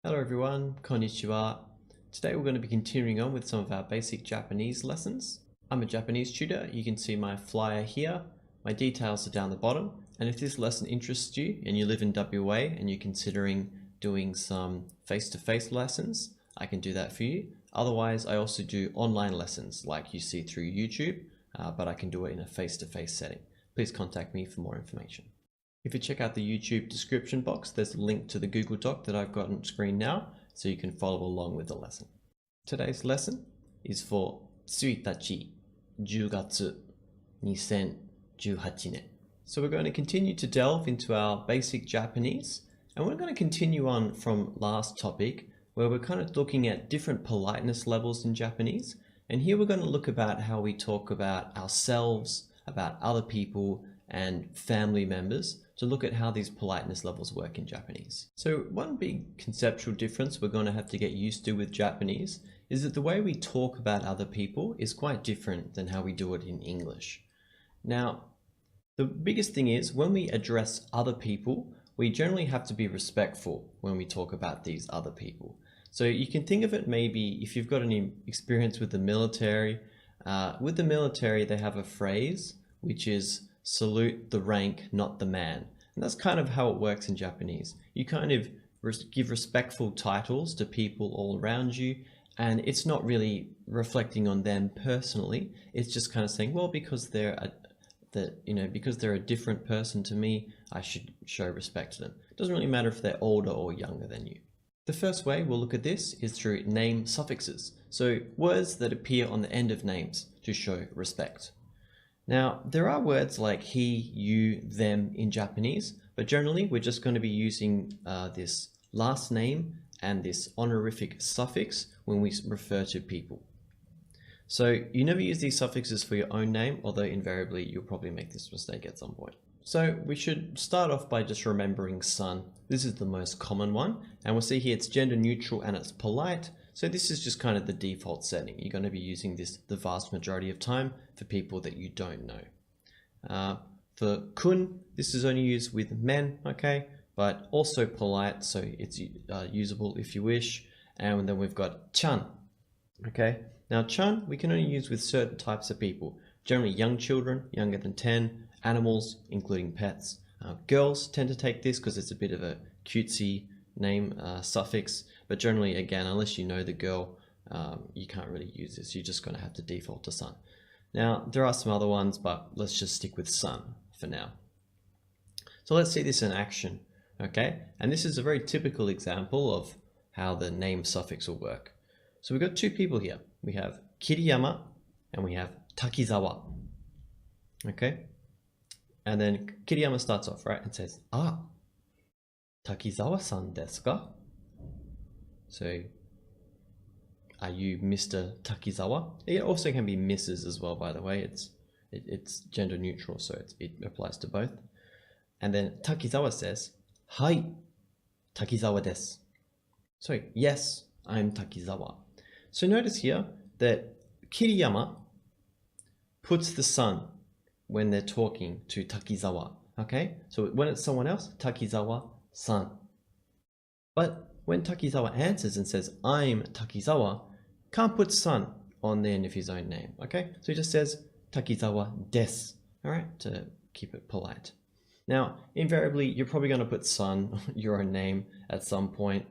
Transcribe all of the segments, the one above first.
Hello everyone, konnichiwa. Today we're going to be continuing on with some of our basic Japanese lessons. I'm a Japanese tutor. You can see my flyer here. My details are down the bottom. And if this lesson interests you and you live in WA and you're considering doing some face-to-face lessons, I can do that for you. Otherwise, I also do online lessons like you see through YouTube, but I can do it in a face-to-face setting. Please contact me for more information. If you check out the YouTube description box, there's a link to the Google Doc that I've got on screen now, so you can follow along with the lesson. Today's lesson is for 1日10月2018年. So we're going to continue to delve into our basic Japanese, and we're going to continue on from last topic, where we're kind of looking at different politeness levels in Japanese. And here we're going to look about how we talk about ourselves, about other people, and family members, to look at how these politeness levels work in Japanese. So one big conceptual difference we're going to have to get used to with Japanese is that the way we talk about other people is quite different than how we do it in English. Now, the biggest thing is when we address other people, we generally have to be respectful when we talk about these other people. So you can think of it maybe if you've got any experience with the military. With the military, they have a phrase which is salute the rank, not the man. And that's kind of how it works in Japanese. You kind of give respectful titles to people all around you, and it's not really reflecting on them personally. It's just kind of saying, well, because they're a different person to me, I should show respect to them. It doesn't really matter if they're older or younger than you. The first way we'll look at this is through name suffixes. So words that appear on the end of names to show respect. Now, there are words like he, you, them in Japanese, but generally we're just going to be using this last name and this honorific suffix when we refer to people. So you never use these suffixes for your own name, although invariably you'll probably make this mistake at some point. So we should start off by just remembering son. This is the most common one, and we'll see here it's gender neutral and it's polite. So this is just kind of the default setting. You're going to be using this the vast majority of time for people that you don't know. For kun, this is only used with men, okay, but also polite, so it's usable if you wish. And then we've got chan, okay. Now chan, we can only use with certain types of people, generally young children, younger than 10, animals, including pets. Girls tend to take this because it's a bit of a cutesy name suffix, but generally, again, unless you know the girl, you can't really use this. You're just going to have to default to son. Now, there are some other ones, but let's just stick with son for now. So let's see this in action, okay? And this is a very typical example of how the name suffix will work. So we've got two people here. We have Kiriyama and we have Takizawa, okay? And then Kiriyama starts off, right, and says, "Ah, Takizawa-san desu ka?" So, are you Mr. Takizawa? It also can be Mrs. as well, by the way. It's gender neutral, so it applies to both. And then Takizawa says, "Hai, Takizawa desu." So, yes, I'm Takizawa. So notice here that Kiriyama puts the son when they're talking to Takizawa, okay? So when it's someone else, Takizawa-san. But when Takizawa answers and says, "I'm Takizawa," can't put son on the end of his own name, okay? So he just says Takizawa desu, all right, to keep it polite. Now, invariably, you're probably going to put son, your own name, at some point.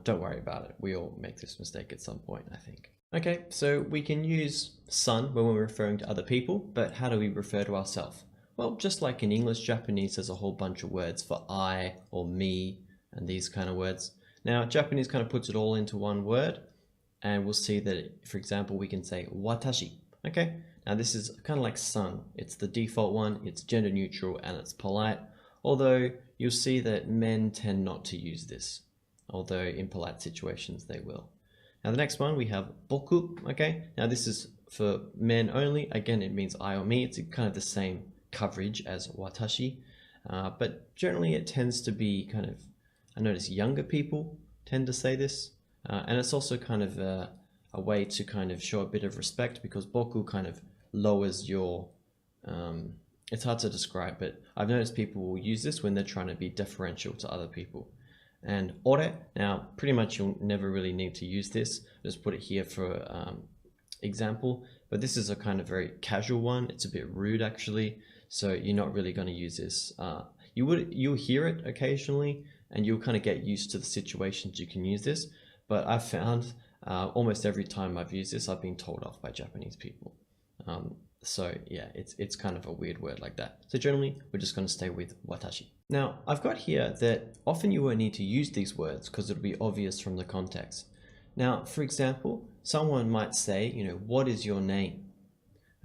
Don't worry about it. We all make this mistake at some point, I think. Okay, so we can use son when we're referring to other people, but how do we refer to ourselves? Well, just like in English, Japanese has a whole bunch of words for I or me and these kind of words. Now, Japanese kind of puts it all into one word, and we'll see that, for example, we can say watashi, okay? Now, this is kind of like son. It's the default one, it's gender neutral, and it's polite, although you'll see that men tend not to use this, although in polite situations they will. Now, the next one, we have boku, okay? Now, this is for men only. Again, it means I or me. It's kind of the same coverage as watashi, but generally it tends to be kind of, I notice younger people tend to say this, and it's also kind of a way to kind of show a bit of respect, because boku kind of lowers your, it's hard to describe, but I've noticed people will use this when they're trying to be deferential to other people. And ore, now pretty much you'll never really need to use this. Just put it here for example, but this is a kind of very casual one. It's a bit rude actually, so you're not really going to use this. You'll hear it occasionally, and you'll kind of get used to the situations you can use this. But I've found almost every time I've used this, I've been told off by Japanese people. So yeah, it's kind of a weird word like that. So generally, we're just going to stay with watashi. Now, I've got here that often you won't need to use these words because it'll be obvious from the context. Now, for example, someone might say, what is your name?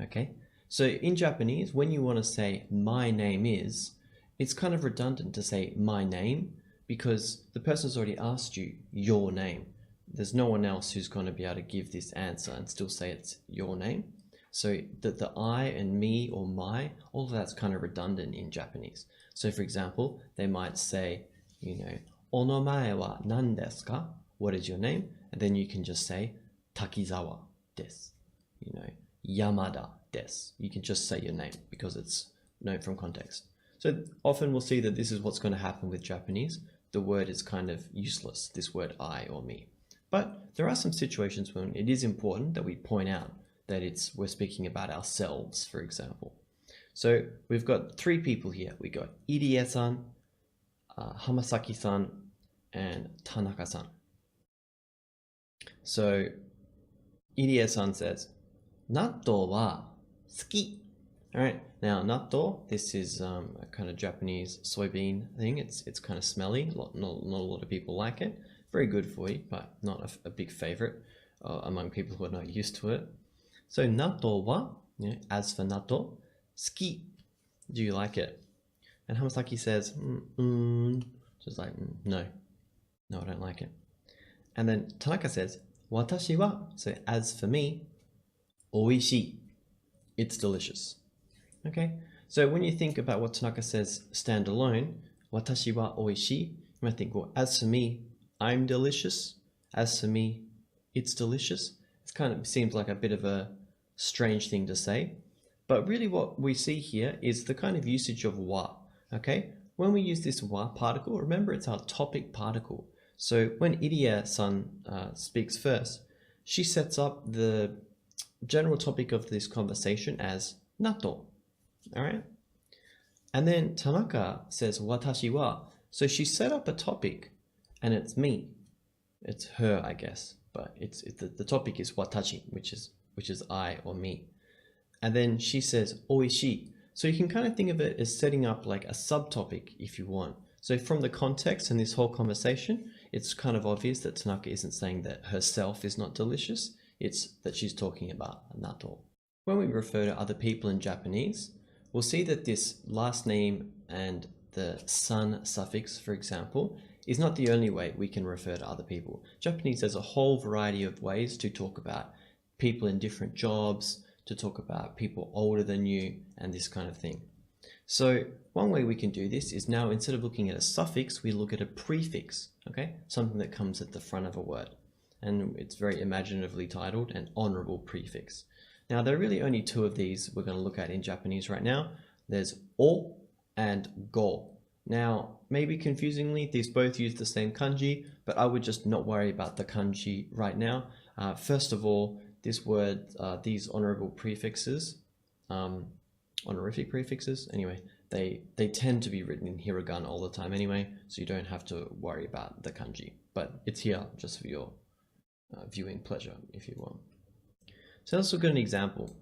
Okay, so in Japanese, when you want to say my name is, it's kind of redundant to say my name because the person's already asked you your name. There's no one else who's going to be able to give this answer and still say it's your name. So the I and me or my, all of that's kind of redundant in Japanese. So for example, they might say, onomae wa nan desu ka? What is your name? And then you can just say Takizawa desu, Yamada desu. You can just say your name because it's known from context. So often we'll see that this is what's going to happen with Japanese. The word is kind of useless, this word I or me. But there are some situations when it is important that we point out that we're speaking about ourselves, for example. So we've got three people here. We got Irie-san, Hamasaki-san, and Tanaka-san. So Irie-san says, Natto wa suki. All right, now natto, this is a kind of Japanese soybean thing. It's kind of smelly. Not a lot of people like it. Very good for you, but not a big favorite among people who are not used to it. So natto wa, as for natto, suki. Do you like it? And Hamasaki says, just like, no, I don't like it. And then Tanaka says, watashi wa, so as for me, oishii, it's delicious. Okay, so when you think about what Tanaka says stand alone, watashi wa oishii, you might think, well, as for me, I'm delicious. As for me, it's delicious. It kind of seems like a bit of a strange thing to say. But really what we see here is the kind of usage of wa, okay? When we use this wa particle, remember it's our topic particle. So when Irie-san speaks first, she sets up the general topic of this conversation as natto, all right? And then Tanaka says watashi wa, so she set up a topic and it's me. It's her, I guess, but the topic is watashi, which is I or me. And then she says oishii. So you can kind of think of it as setting up like a subtopic if you want. So from the context and this whole conversation, it's kind of obvious that Tanaka isn't saying that herself is not delicious. It's that she's talking about natto. When we refer to other people in Japanese, we'll see that this last name and the san suffix, for example, is not the only way we can refer to other people. Japanese has a whole variety of ways to talk about people in different jobs, to talk about people older than you, and this kind of thing. So one way we can do this is now, instead of looking at a suffix, we look at a prefix, okay? Something that comes at the front of a word. And it's very imaginatively titled an honorable prefix. Now, there are really only two of these we're going to look at in Japanese right now. There's o and go. Now, maybe confusingly, these both use the same kanji, but I would just not worry about the kanji right now. First of all, this word, these honorable prefixes, honorific prefixes, anyway, they tend to be written in hiragana all the time anyway, so you don't have to worry about the kanji. But it's here just for your viewing pleasure, if you want. So let's look at an example.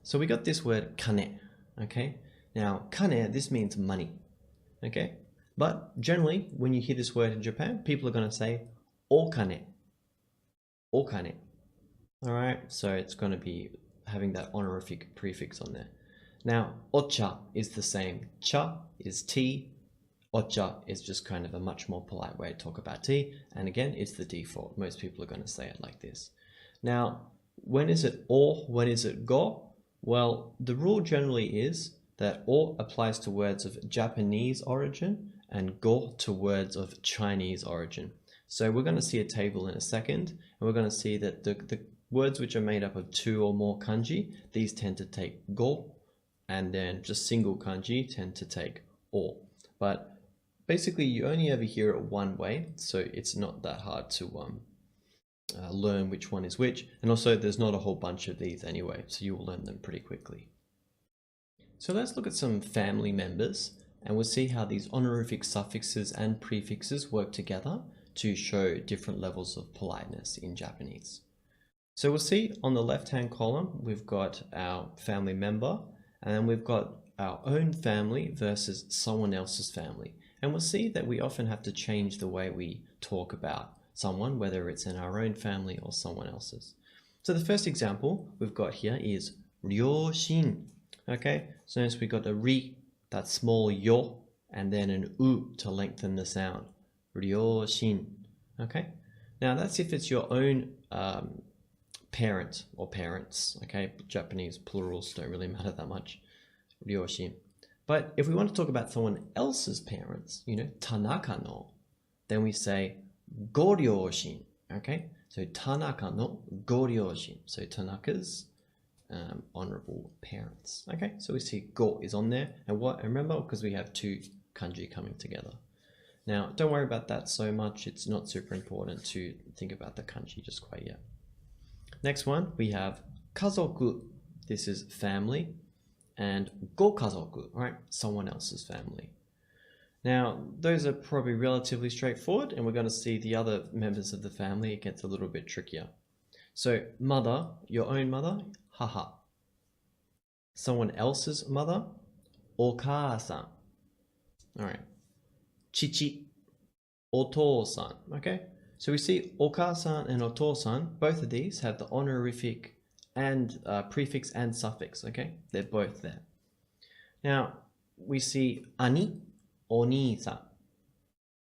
So we got this word kane, okay? Now, kane, this means money, okay? But generally, when you hear this word in Japan, people are going to say okane, okane. All right, so it's going to be having that honorific prefix on there. Now, ocha is the same. Cha is tea. Ocha is just kind of a much more polite way to talk about tea. And again, it's the default. Most people are going to say it like this. Now, when is it o? When is it go? Well, the rule generally is that o applies to words of Japanese origin and go to words of Chinese origin. So we're going to see a table in a second, and we're going to see that the words which are made up of two or more kanji, these tend to take go, and then just single kanji tend to take o. But basically you only ever hear it one way, so it's not that hard to learn which one is which. And also there's not a whole bunch of these anyway, so you will learn them pretty quickly. So let's look at some family members and we'll see how these honorific suffixes and prefixes work together to show different levels of politeness in Japanese. So we'll see on the left-hand column, we've got our family member, and then we've got our own family versus someone else's family. And we'll see that we often have to change the way we talk about someone, whether it's in our own family or someone else's. So the first example we've got here is ryoshin. Okay, so notice we got a ri, that small yo, and then an u to lengthen the sound. Ryoshin. Okay, now that's if it's your own parent or parents. Okay, Japanese plurals don't really matter that much. Ryoshin. But if we want to talk about someone else's parents, you know, Tanaka no, then we say goryoshin. Okay, so Tanaka no goryoshin. So Tanaka's honorable parents. Okay, so we see go is on there, and what? Remember, because we have two kanji coming together. Now, don't worry about that so much. It's not super important to think about the kanji just quite yet. Next one, we have kazoku. This is family. And gokazoku, right? Someone else's family. Now, those are probably relatively straightforward, and we're going to see the other members of the family. It gets a little bit trickier. So, mother, your own mother, haha. Someone else's mother, okaasan. All right. Chichi, otosan. Okay? So we see okaasan and otosan, both of these have the honorific and prefix and suffix, okay? They're both there. Now, we see ani, oni-san,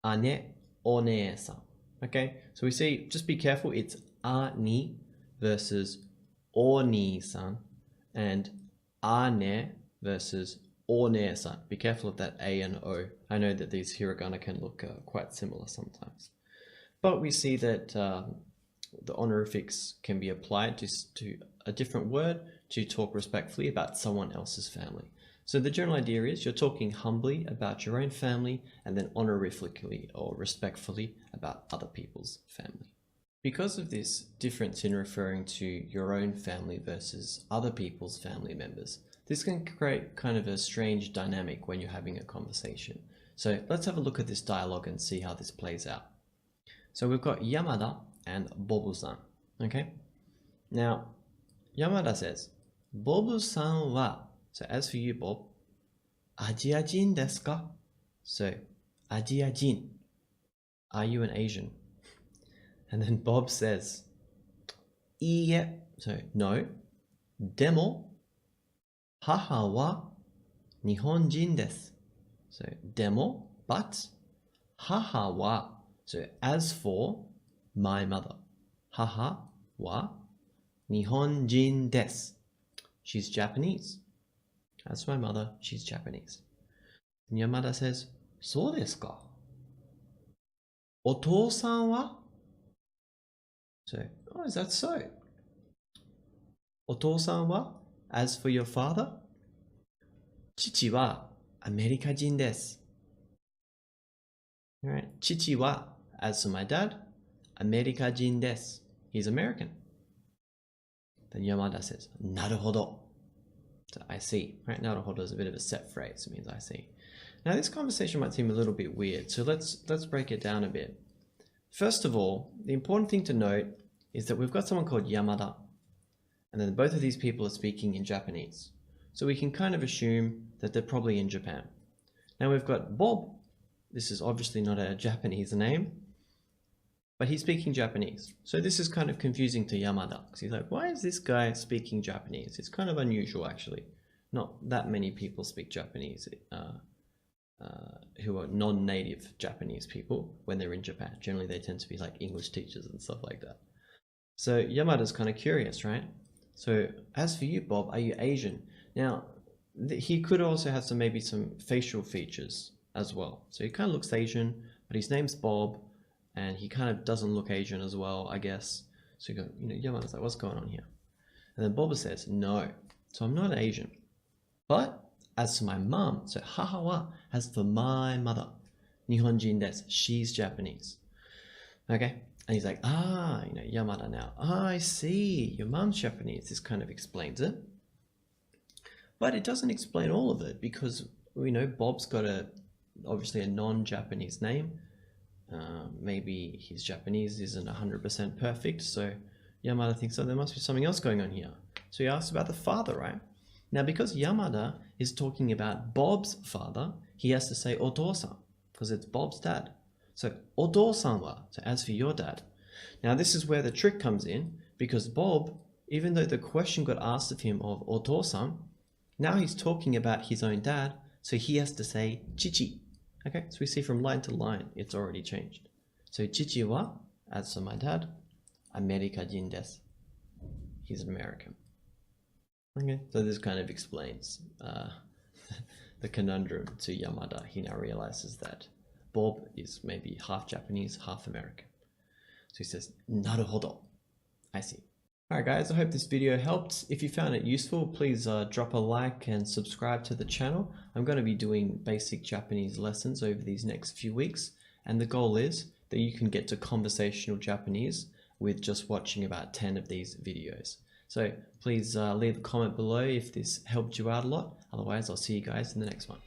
ane, one-san, okay? So we see, just be careful, it's ani versus oni-san and ane versus one-san. Be careful of that A and O. I know that these hiragana can look quite similar sometimes. But we see that the honorifics can be applied to a different word to talk respectfully about someone else's family. So the general idea is you're talking humbly about your own family and then honorifically or respectfully about other people's family. Because of this difference in referring to your own family versus other people's family members, this can create kind of a strange dynamic when you're having a conversation. So let's have a look at this dialogue and see how this plays out. So we've got Yamada and Bobu-san, okay? Now, Yamada says, Bobu-san wa, so as for you, Bob, Ajiajin desu ka? So, Ajiajin, are you an Asian? And then Bob says, Iie, so no, demo, haha wa Nihonjin desu. So, demo, but, haha wa, so as for my mother, haha wa Nihonjin desu. She's Japanese. As for my mother, she's Japanese. And Yamada says, "So desu ka? Otou-san wa?" So, oh, is that so? Otou-san wa? As for your father? Chichi wa Amerikajin desu. All right, chichi wa, as for my dad, Amerikajin desu. He's American. Then Yamada says, Naruhodo. So I see. Right? Naruhodo is a bit of a set phrase. It means I see. Now this conversation might seem a little bit weird, so let's break it down a bit. First of all, the important thing to note is that we've got someone called Yamada, and then both of these people are speaking in Japanese. So we can kind of assume that they're probably in Japan. Now we've got Bob. This is obviously not a Japanese name, but he's speaking Japanese. So this is kind of confusing to Yamada, because he's like, why is this guy speaking Japanese? It's kind of unusual, actually. Not that many people speak Japanese who are non-native Japanese people when they're in Japan. Generally, they tend to be like English teachers and stuff like that. So Yamada's kind of curious, right? So as for you, Bob, are you Asian? Now, he could also have maybe some facial features as well. So he kind of looks Asian, but his name's Bob, and he kind of doesn't look Asian as well, I guess. So you go, Yamada's like, what's going on here? And then Bob says, no, so I'm not Asian. But as for my mum, so haha wa, as for my mother, Nihonjin desu. She's Japanese. Okay? And he's like, ah, Yamada now. Ah, I see. Your mom's Japanese. This kind of explains it. But it doesn't explain all of it because we know Bob's got obviously a non-Japanese name. Maybe his Japanese isn't 100% perfect, so Yamada thinks, oh, there must be something else going on here. So he asks about the father, right? Now, because Yamada is talking about Bob's father, he has to say otosan, because it's Bob's dad. So otosan wa, so as for your dad. Now, this is where the trick comes in, because Bob, even though the question got asked of him of otosan, now he's talking about his own dad, so he has to say chichi. Okay, so we see from line to line, it's already changed. So chichi wa, as for my dad, Amerikajin desu. He's American. Okay, so this kind of explains the conundrum to Yamada. He now realizes that Bob is maybe half Japanese, half American. So he says, naruhodo. I see. Alright guys, I hope this video helped. If you found it useful, please drop a like and subscribe to the channel. I'm going to be doing basic Japanese lessons over these next few weeks, and the goal is that you can get to conversational Japanese with just watching about 10 of these videos. So please leave a comment below if this helped you out a lot. Otherwise, I'll see you guys in the next one.